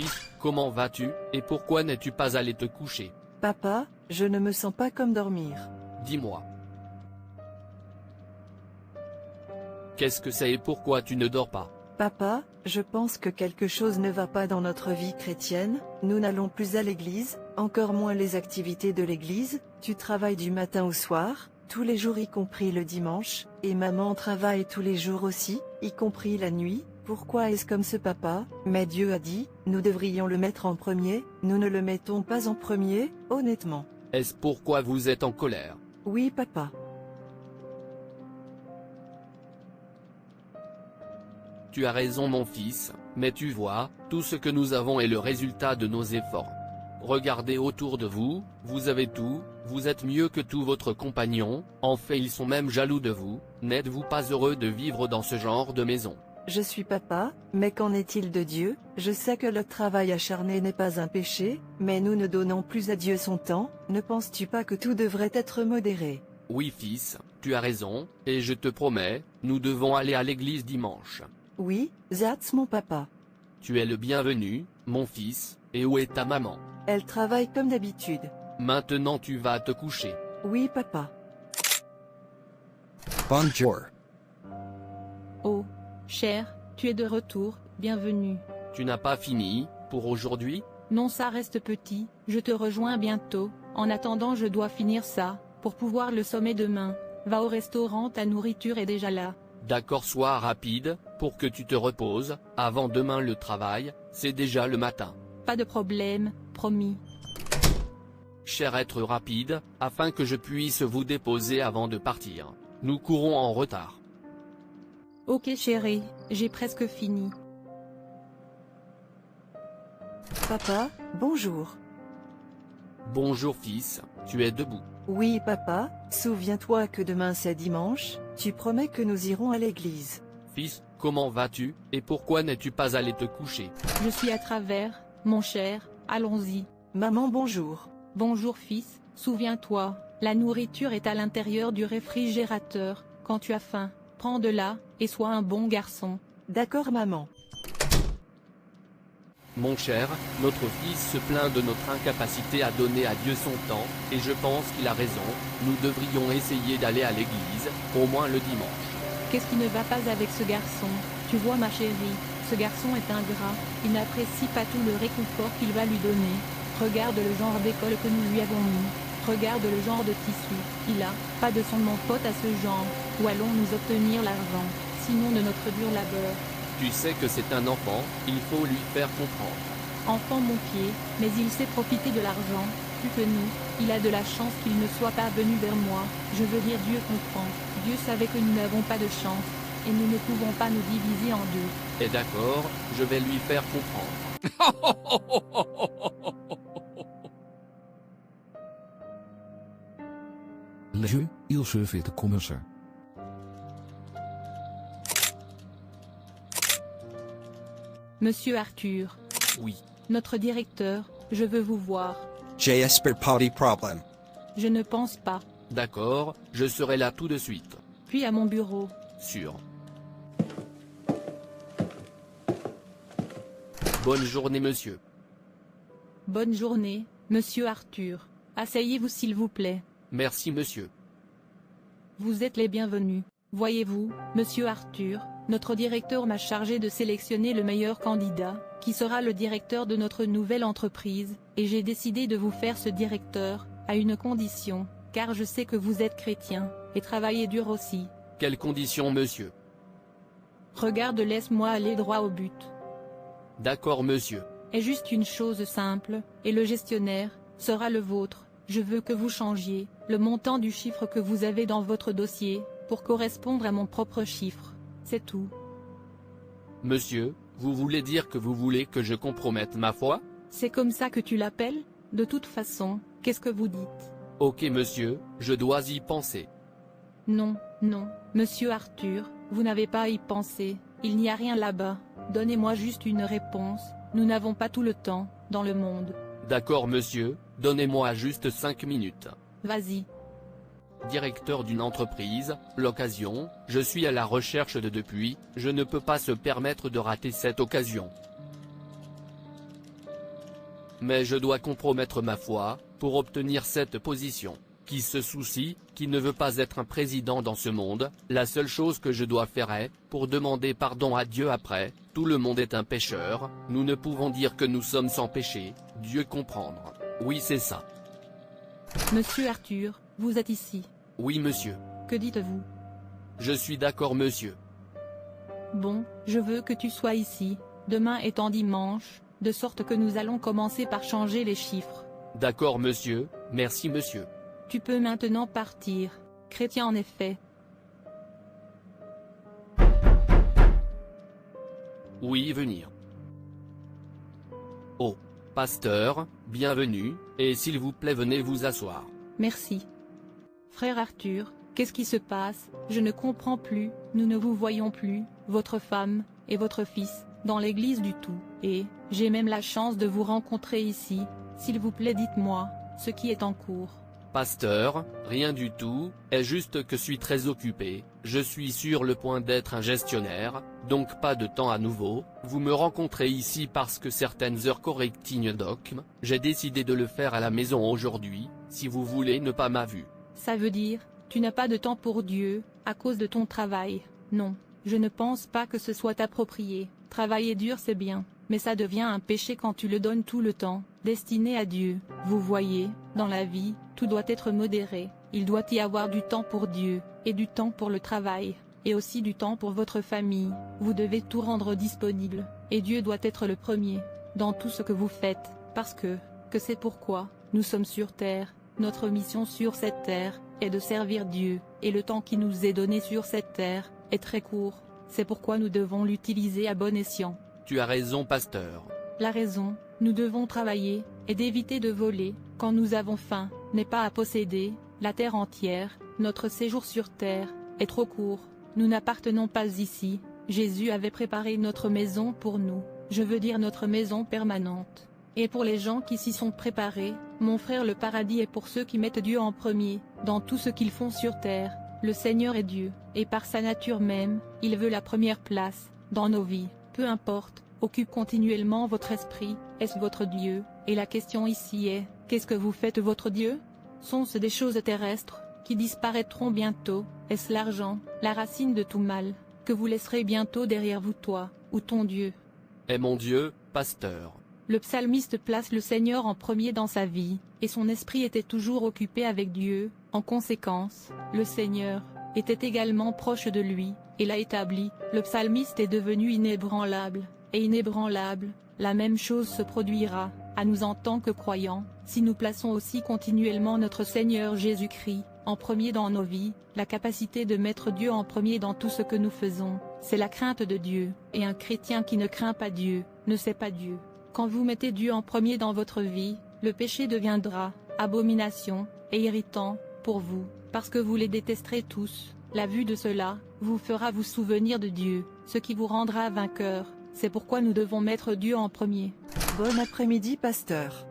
Fils, comment vas-tu, et pourquoi n'es-tu pas allé te coucher? Papa, je ne me sens pas comme dormir. Dis-moi. Qu'est-ce que c'est et pourquoi tu ne dors pas? Papa, je pense que quelque chose ne va pas dans notre vie chrétienne, nous n'allons plus à l'église, encore moins les activités de l'église, tu travailles du matin au soir, tous les jours y compris le dimanche, et maman travaille tous les jours aussi, y compris la nuit. Pourquoi est-ce comme ce papa? Mais Dieu a dit, nous devrions le mettre en premier, nous ne le mettons pas en premier, honnêtement. Est-ce pourquoi vous êtes en colère? Oui papa. Tu as raison mon fils, mais tu vois, tout ce que nous avons est le résultat de nos efforts. Regardez autour de vous, vous avez tout, vous êtes mieux que tous votre compagnons, en fait ils sont même jaloux de vous, n'êtes-vous pas heureux de vivre dans ce genre de maison? Je suis papa, mais qu'en est-il de Dieu? Je sais que le travail acharné n'est pas un péché, mais nous ne donnons plus à Dieu son temps, ne penses-tu pas que tout devrait être modéré? Oui fils, tu as raison, et je te promets, nous devons aller à l'église dimanche. Oui, that's mon papa. Tu es le bienvenu, mon fils, et où est ta maman? Elle travaille comme d'habitude. Maintenant tu vas te coucher. Oui papa. Bonjour. Oh, cher, tu es de retour, bienvenue. Tu n'as pas fini, pour aujourd'hui? Non, ça reste petit, je te rejoins bientôt, en attendant je dois finir ça, pour pouvoir le sommer demain. Va au restaurant, ta nourriture est déjà là. D'accord, sois rapide, pour que tu te reposes, avant demain le travail, c'est déjà le matin. Pas de problème, promis. Cher, être rapide, afin que je puisse vous déposer avant de partir. Nous courons en retard. Ok chérie, j'ai presque fini. Papa, bonjour. Bonjour fils, tu es debout. Oui papa, souviens-toi que demain c'est dimanche, tu promets que nous irons à l'église. Fils, comment vas-tu, et pourquoi n'es-tu pas allé te coucher? Je suis à travers, mon cher, allons-y. Maman bonjour. Bonjour fils, souviens-toi, la nourriture est à l'intérieur du réfrigérateur, quand tu as faim, prends de là, et sois un bon garçon. D'accord maman. Mon cher, notre fils se plaint de notre incapacité à donner à Dieu son temps, et je pense qu'il a raison, nous devrions essayer d'aller à l'église, au moins le dimanche. Qu'est-ce qui ne va pas avec ce garçon? Tu vois ma chérie, ce garçon est ingrat, il n'apprécie pas tout le réconfort qu'il va lui donner. Regarde le genre d'école que nous lui avons mis. Regarde le genre de tissu, il a, pas de son nom faute à ce genre, où allons-nous obtenir l'argent, sinon de notre dur labeur? Tu sais que c'est un enfant, il faut lui faire comprendre. Enfant mon pied, mais il sait profiter de l'argent, plus que nous, il a de la chance qu'il ne soit pas venu vers moi, je veux dire Dieu comprend, Dieu savait que nous n'avons pas de chance, et nous ne pouvons pas nous diviser en deux. Et d'accord, je vais lui faire comprendre. Le jeu, il se fait commencer. Monsieur Arthur. Oui. Notre directeur, je veux vous voir. JS Party Problem. Je ne pense pas. D'accord, je serai là tout de suite. Puis à mon bureau. Sûr. Bonne journée monsieur. Bonne journée, monsieur Arthur. Asseyez-vous s'il vous plaît. Merci monsieur. Vous êtes les bienvenus. Voyez-vous, monsieur Arthur, notre directeur m'a chargé de sélectionner le meilleur candidat, qui sera le directeur de notre nouvelle entreprise, et j'ai décidé de vous faire ce directeur, à une condition, car je sais que vous êtes chrétien, et travaillez dur aussi. Quelles conditions monsieur? Regarde, laisse-moi aller droit au but. D'accord monsieur. Et juste une chose simple, et le gestionnaire, sera le vôtre. Je veux que vous changiez, le montant du chiffre que vous avez dans votre dossier, pour correspondre à mon propre chiffre. C'est tout. Monsieur, vous voulez dire que vous voulez que je compromette ma foi? C'est comme ça que tu l'appelles? De toute façon, qu'est-ce que vous dites? Ok monsieur, je dois y penser. Non, non, monsieur Arthur, vous n'avez pas à y penser, il n'y a rien là-bas, donnez-moi juste une réponse, nous n'avons pas tout le temps, dans le monde. D'accord monsieur, donnez-moi juste 5 minutes. Vas-y. Directeur d'une entreprise, l'occasion, je suis à la recherche de depuis, je ne peux pas se permettre de rater cette occasion. Mais je dois compromettre ma foi, pour obtenir cette position. Qui se soucie, qui ne veut pas être un président dans ce monde, la seule chose que je dois faire est, pour demander pardon à Dieu après, tout le monde est un pécheur, nous ne pouvons dire que nous sommes sans péché, Dieu comprendre. Oui c'est ça. Monsieur Arthur, vous êtes ici. Oui monsieur. Que dites-vous? Je suis d'accord monsieur. Bon, je veux que tu sois ici, demain étant dimanche, de sorte que nous allons commencer par changer les chiffres. D'accord monsieur, merci monsieur. Tu peux maintenant partir. Chrétien en effet. Oui venir. Oh, pasteur, bienvenue, et s'il vous plaît venez vous asseoir. Merci. Frère Arthur, qu'est-ce qui se passe? Je ne comprends plus, nous ne vous voyons plus, votre femme, et votre fils, dans l'église du tout, et, j'ai même la chance de vous rencontrer ici, s'il vous plaît dites-moi, ce qui est en cours. Pasteur, rien du tout, est juste que je suis très occupé, je suis sur le point d'être un gestionnaire, donc pas de temps à nouveau, vous me rencontrez ici parce que certaines heures correctionnent dogme, j'ai décidé de le faire à la maison aujourd'hui, si vous voulez ne pas ma vue. Ça veut dire, tu n'as pas de temps pour Dieu, à cause de ton travail. Non, je ne pense pas que ce soit approprié, travailler dur c'est bien, mais ça devient un péché quand tu le donnes tout le temps, destiné à Dieu. Vous voyez, dans la vie, tout doit être modéré, il doit y avoir du temps pour Dieu, et du temps pour le travail, et aussi du temps pour votre famille, vous devez tout rendre disponible, et Dieu doit être le premier, dans tout ce que vous faites, parce que c'est pourquoi, nous sommes sur terre, notre mission sur cette terre, est de servir Dieu, et le temps qui nous est donné sur cette terre, est très court, c'est pourquoi nous devons l'utiliser à bon escient. Tu as raison pasteur. La raison, nous devons travailler, et d'éviter de voler, quand nous avons faim, n'est pas à posséder, la terre entière, notre séjour sur terre, est trop court, nous n'appartenons pas ici, Jésus avait préparé notre maison pour nous, je veux dire notre maison permanente. Et pour les gens qui s'y sont préparés, mon frère le paradis est pour ceux qui mettent Dieu en premier, dans tout ce qu'ils font sur terre, le Seigneur est Dieu, et par sa nature même, il veut la première place, dans nos vies, peu importe, occupe continuellement votre esprit, est-ce votre Dieu, et la question ici est, qu'est-ce que vous faites votre Dieu? Sont-ce des choses terrestres, qui disparaîtront bientôt, est-ce l'argent, la racine de tout mal, que vous laisserez bientôt derrière vous toi, ou ton Dieu? Est mon Dieu, pasteur. Le psalmiste place le Seigneur en premier dans sa vie, et son esprit était toujours occupé avec Dieu, en conséquence, le Seigneur était également proche de lui, et l'a établi, le psalmiste est devenu inébranlable, et inébranlable, la même chose se produira, à nous en tant que croyants, si nous plaçons aussi continuellement notre Seigneur Jésus-Christ, en premier dans nos vies, la capacité de mettre Dieu en premier dans tout ce que nous faisons, c'est la crainte de Dieu, et un chrétien qui ne craint pas Dieu, ne sait pas Dieu. Quand vous mettez Dieu en premier dans votre vie, le péché deviendra abomination et irritant pour vous, parce que vous les détesterez tous. La vue de cela vous fera vous souvenir de Dieu, ce qui vous rendra vainqueur. C'est pourquoi nous devons mettre Dieu en premier. Bon après-midi pasteur.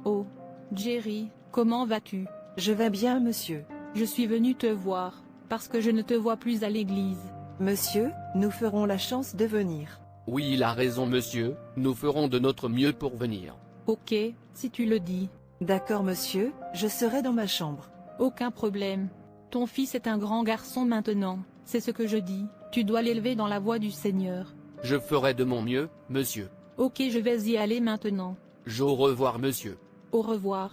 Oh, Jerry, comment vas-tu? Je vais bien monsieur. Je suis venu te voir, parce que je ne te vois plus à l'église. Monsieur, nous ferons la chance de venir. Oui il a raison monsieur, nous ferons de notre mieux pour venir. Ok, si tu le dis. D'accord monsieur, je serai dans ma chambre. Aucun problème. Ton fils est un grand garçon maintenant, c'est ce que je dis, tu dois l'élever dans la voie du Seigneur. Je ferai de mon mieux, monsieur. Ok je vais y aller maintenant. Au revoir monsieur. Au revoir.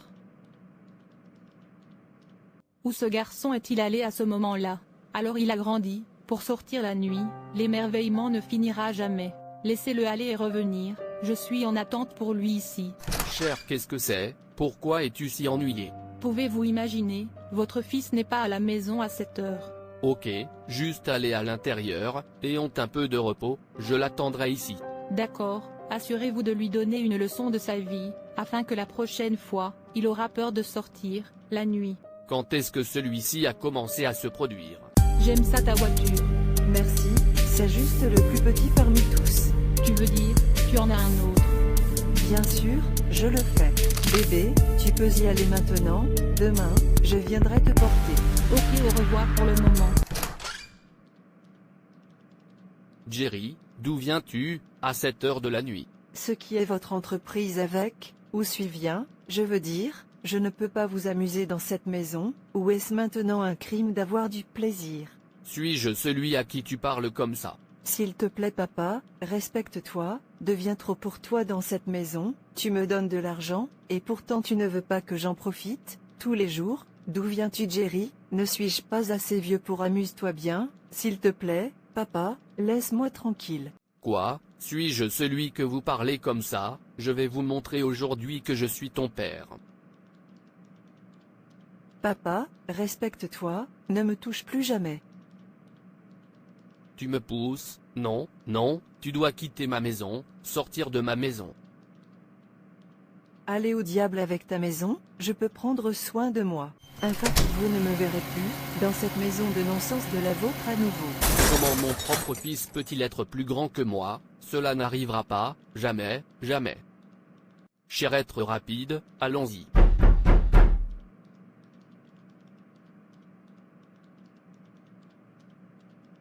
Où ce garçon est-il allé à ce moment-là? Alors il a grandi, pour sortir la nuit, l'émerveillement ne finira jamais. Laissez-le aller et revenir, je suis en attente pour lui ici. Cher qu'est-ce que c'est? Pourquoi es-tu si ennuyé? Pouvez-vous imaginer, votre fils n'est pas à la maison à cette heure. Ok, juste aller à l'intérieur, et ont un peu de repos, je l'attendrai ici. D'accord, assurez-vous de lui donner une leçon de sa vie, afin que la prochaine fois, il aura peur de sortir, la nuit. Quand est-ce que celui-ci a commencé à se produire? J'aime ça ta voiture. Merci, c'est juste le plus petit parmi tous. Tu veux dire, tu en as un autre? Bien sûr, je le fais. Bébé, tu peux y aller maintenant, demain, je viendrai te porter. Ok au revoir pour le moment. Jerry, d'où viens-tu, à cette heure de la nuit? ce qui est votre entreprise avec, ou suis-je, je veux dire, je ne peux pas vous amuser dans cette maison, ou est-ce maintenant un crime d'avoir du plaisir? Suis-je celui à qui tu parles comme ça? S'il te plaît papa, respecte-toi, deviens trop pour toi dans cette maison, tu me donnes de l'argent, et pourtant tu ne veux pas que j'en profite, tous les jours, d'où viens-tu Jerry, ne suis-je pas assez vieux pour amuse-toi bien, s'il te plaît, papa, laisse-moi tranquille. Quoi? Suis-je celui que vous parlez comme ça? Je vais vous montrer aujourd'hui que je suis ton père. Papa, respecte-toi, ne me touche plus jamais. Tu me pousses? Non, non, tu dois quitter ma maison, sortir de ma maison. Allez au diable avec ta maison, je peux prendre soin de moi. Vous ne me verrez plus, dans cette maison de non-sens de la vôtre à nouveau. Comment mon propre fils peut-il être plus grand que moi? Cela n'arrivera pas, jamais, jamais. Cher être rapide, allons-y.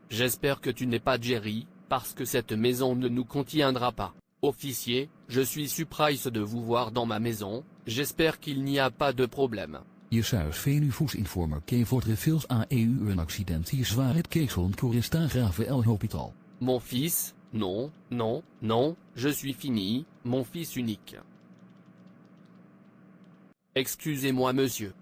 J'espère que tu n'es pas Jerry, parce que cette maison ne nous contiendra pas. Officier, je suis surprise de vous voir dans ma maison, j'espère qu'il n'y a pas de problème. Jesaus Venuvoesinformer Kevodre Vils AEU een accident hier zwaarheid Keesland Corista Grave El Hospital. Mon fils? Non, non, non, je suis fini, mon fils unique. Excusez-moi monsieur.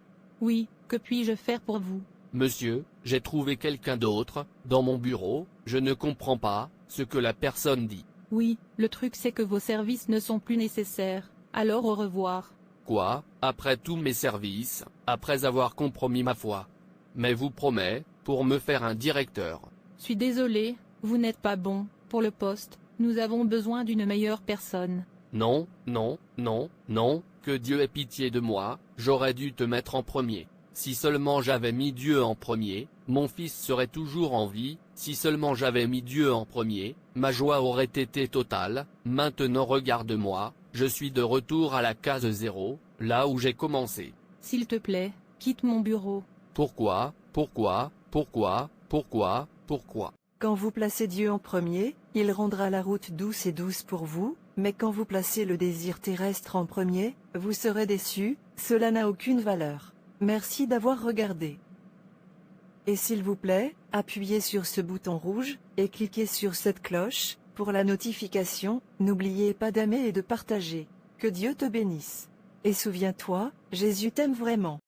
Oui, que puis-je faire pour vous? Monsieur, j'ai trouvé quelqu'un d'autre, dans mon bureau, je ne comprends pas, ce que la personne dit. Oui, le truc c'est que vos services ne sont plus nécessaires, alors au revoir. Quoi, après tous mes services, après avoir compromis ma foi? Mais vous promets, pour me faire un directeur. Suis désolé, vous n'êtes pas bon, pour le poste, nous avons besoin d'une meilleure personne. Non, non, non, non, que Dieu ait pitié de moi, j'aurais dû te mettre en premier. Si seulement j'avais mis Dieu en premier, mon fils serait toujours en vie, si seulement j'avais mis Dieu en premier, ma joie aurait été totale, maintenant regarde-moi, je suis de retour à la case 0, là où j'ai commencé. S'il te plaît, quitte mon bureau. Pourquoi, pourquoi, pourquoi, pourquoi, pourquoi? Quand vous placez Dieu en premier, il rendra la route douce et douce pour vous, mais quand vous placez le désir terrestre en premier, vous serez déçus, cela n'a aucune valeur. Merci d'avoir regardé. Et s'il vous plaît, appuyez sur ce bouton rouge, et cliquez sur cette cloche, pour la notification, n'oubliez pas d'aimer et de partager. Que Dieu te bénisse. Et souviens-toi, Jésus t'aime vraiment.